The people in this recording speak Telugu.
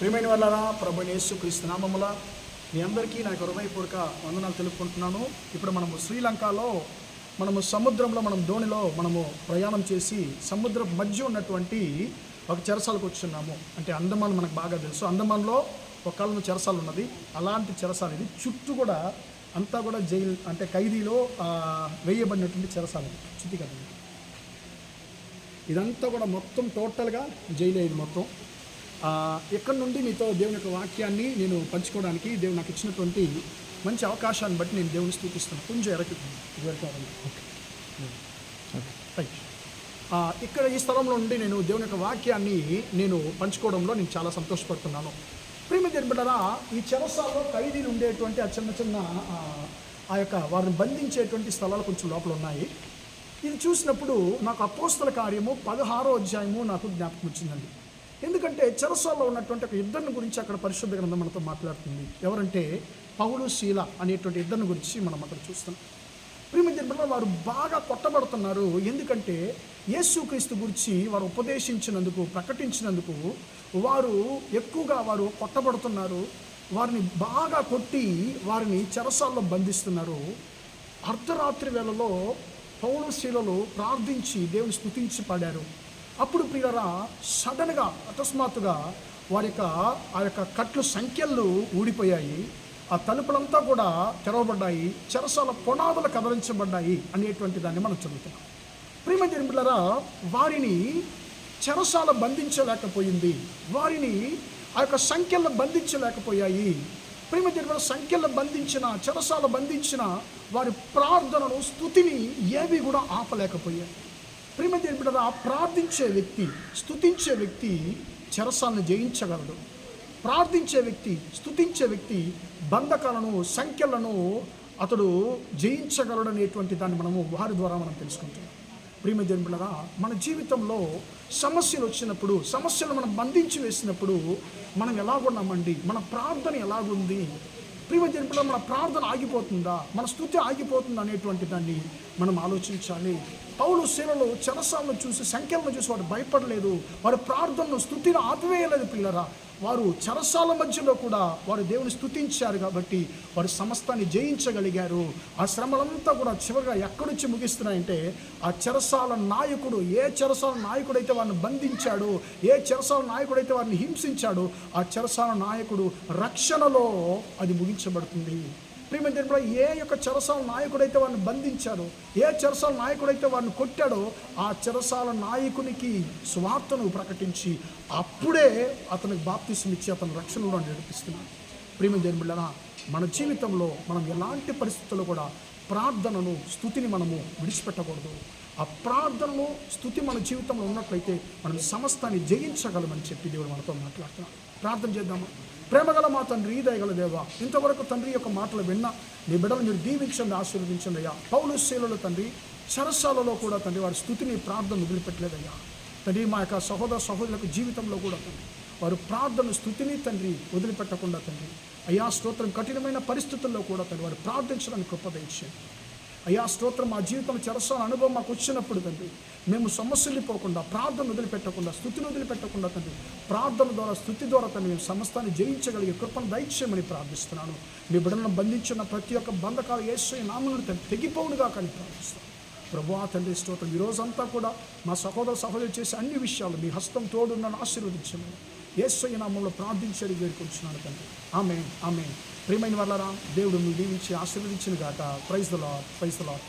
ప్రియమైన వాళ్ళారా, ప్రభువైన యేసుక్రీస్తు నామముల మీ అందరికీ నా హృదయపూర్వక వందనాలు తెలుపుకుంటున్నాను. ఇప్పుడు మనము శ్రీలంకలో సముద్రంలో దోణిలో ప్రయాణం చేసి సముద్రం మధ్య ఉన్నటువంటి ఒక చెరసాలకు వచ్చున్నాము. అంటే అండమాన్ మనకు బాగా తెలుసు. అండమాన్లో ఒక కాలంలో చెరసాలు ఉన్నది. అలాంటి చెరసాలు ఇది. చుట్టూ కూడా అంతా కూడా జైలు, అంటే ఖైదీలో వేయబడినటువంటి చెరసాలు చుట్టూ కదండి. ఇదంతా కూడా మొత్తం టోటల్గా జైలే. ఇది మొత్తం ఇక్కడ నుండి మీతో దేవుని యొక్క వాక్యాన్ని నేను పంచుకోవడానికి దేవుడు నాకు ఇచ్చినటువంటి మంచి అవకాశాన్ని బట్టి నేను దేవుని స్తుతిస్తున్నాను. కొంచెం ఇక్కడ ఈ స్థలంలో నుండి నేను దేవుని యొక్క వాక్యాన్ని నేను పంచుకోవడంలో నేను చాలా సంతోషపడుతున్నాను. ప్రియమైన బిడ్డలారా, ఈ చెరసాలలో ఖైదీలు ఉండేటువంటి ఆ చిన్న ఆ యొక్క వారిని బంధించేటువంటి స్థలాలు కొంచెం లోపల ఉన్నాయి. ఇది చూసినప్పుడు నాకు అపోస్తల కార్యము 16వ అధ్యాయము నాకు జ్ఞాపకం వచ్చిందండి. ఎందుకంటే చెరసాలలో ఉన్నటువంటి ఒక ఇద్దరిని గురించి అక్కడ పరిశుద్ధ గ్రంథం మనతో మాట్లాడుతుంది. ఎవరంటే పౌలు, శీల అనేటువంటి ఇద్దరిని గురించి మనం అక్కడ చూస్తాం. ప్రియమైన వారు బాగా కొట్టబడుతున్నారు. ఎందుకంటే యేసుక్రీస్తు గురించి వారు ఉపదేశించినందుకు, ప్రకటించినందుకు వారు ఎక్కువగా కొట్టబడుతున్నారు. వారిని బాగా కొట్టి వారిని చెరసాల్లో బంధిస్తున్నారు. అర్ధరాత్రి వేళలో పౌలు, శీలలు ప్రార్థించి దేవుని స్తుతించి పాడారు. అప్పుడు ప్రియులారా, సడన్గా అకస్మాత్తుగా ఆ యొక్క కట్లు సంఖ్యలు ఊడిపోయాయి. ఆ తలుపులంతా కూడా తెరవబడ్డాయి. చెరసాల పునాదులు కదలించబడ్డాయి అనేటువంటి దాన్ని మనం చదువుతున్నాం. ప్రియమైన బిడ్డలారా, వారిని చెరసాల బంధించలేకపోయింది. వారిని ఆ యొక్క సంఖ్యలను బంధించలేకపోయాయి. ప్రియమైన సంఖ్యలను బంధించిన, చెరసాల బంధించిన వారి ప్రార్థనను, స్తుతిని ఏవి కూడా ఆపలేకపోయాయి. ప్రియమైన బిడ్డలారా, ప్రార్థించే వ్యక్తి, స్తుతించే వ్యక్తి చెరసాలను జయించగలడు. ప్రార్థించే వ్యక్తి, స్తుతించే వ్యక్తి బంధకాలను, సంఖ్యలను అతడు జయించగలడు అనేటువంటి దాన్ని వారి ద్వారా మనం తెలుసుకుంటున్నాం. ప్రియమైన బిడ్డలారా, మన జీవితంలో సమస్యలు వచ్చినప్పుడు, సమస్యలు మనం బంధించి వేసినప్పుడు మనం ఎలాగున్నామండి? మన ప్రార్థన ఎలాగుంది? ప్రియమైన బిడ్డలారా, మన ప్రార్థన ఆగిపోతుందా? మన స్తుతి ఆగిపోతుందా అనేటువంటి దాన్ని మనం ఆలోచించాలి. పౌలు, శీలలు చెరసాలను చూసి, సంఖ్యలను చూసి వారు భయపడలేదు. వారి ప్రార్థనను, స్తుతిని ఆపివేయలేదు. పిల్లరా, వారు చెరసాల మధ్యలో కూడా వారు దేవుని స్తుతించారు కాబట్టి వారు సమస్తాన్ని జయించగలిగారు. ఆ శ్రమలంతా కూడా చివరిగా ఎక్కడొచ్చి ముగిస్తున్నాయంటే, ఆ చెరసాల నాయకుడు, ఏ చెరసాల నాయకుడైతే వారిని బంధించాడో, ఏ చెరసాల నాయకుడైతే వారిని హింసించాడో, ఆ చెరసాల నాయకుడు రక్షణలో అది ముగించబడుతుంది. ప్రియమైన ఏ యొక్క చెరసాల నాయకుడైతే వారిని బంధించాడో, ఏ చెరసాల నాయకుడైతే వారిని కొట్టాడో, ఆ చెరసాల నాయకునికి స్వార్థను ప్రకటించి అప్పుడే అతనికి బాప్తిసం ఇచ్చి అతను రక్షణలో నడిపిస్తున్నాడు. ప్రియమైన బిడ్డలారా, మన జీవితంలో మనం ఎలాంటి పరిస్థితుల్లో కూడా ప్రార్థనను, స్తుతిని విడిచిపెట్టకూడదు. ఆ ప్రార్థనను, స్తుతి మన జీవితంలో ఉన్నట్లయితే మనం సమస్తాన్ని జయించగలమని చెప్పి దేవుడు మనతో మాట్లాడుతున్నాడు. ప్రార్థన చేద్దాము. ప్రేమగల మా తండ్రి, దయగల దేవా, ఇంతవరకు తండ్రి యొక్క మాటలు విన్న నీ బిడ్డలు మీరు దీవించండి, ఆశీర్వదించండి అయ్యా. పౌలు, శీలలు తండ్రి చెరసాలలో కూడా తండ్రి వారి స్తుతిని, ప్రార్థన వదిలిపెట్టలేదయ్యా. తండ్రి మా యొక్క సహోదరులకు జీవితంలో కూడా తండ్రి వారు ప్రార్థన, స్తుతిని తండ్రి వదిలిపెట్టకుండా తండ్రి అయ్యా స్తోత్రం, కఠినమైన పరిస్థితుల్లో కూడా తండ్రి వారు ప్రార్థించడానికి కృప దయచేయండి అయ్యా స్తోత్రం. మా జీవితంలో చెరసాల అనుభవం మాకు వచ్చినప్పుడు తండ్రి మేము సమస్యలు పోకుండా, ప్రార్థన వదిలిపెట్టకుండా, స్థుతిని వదిలిపెట్టకుండా తండ్రి ప్రార్థన ద్వారా, స్థుతి ద్వారా తండ్రి మేము సమస్తాన్ని జయించగలిగే కృపను దయచేయమని ప్రార్థిస్తున్నాను. మీ బిడ్డలను బంధించిన ప్రతి ఒక్క బంధకాలు యేసు నామమున తండ్రి తెగిపోవునుగా కానీ ప్రార్థిస్తాను. ప్రభువా తండ్రి స్తోత్రం. ఈరోజంతా కూడా మా సహోదరు చేసే అన్ని విషయాలు మీ హస్తం తోడున్న ఆశీర్వదించమని యేసు నామములో ప్రార్థించడి వేడుకొంచున్నాను తండ్రి. ఆమేన్, ఆమేన్. ప్రియమైన వాళ్ళారా, దేవుడు మీ దీవించి ఆశీర్వదించిన గాక. Praise the Lord, praise the lord.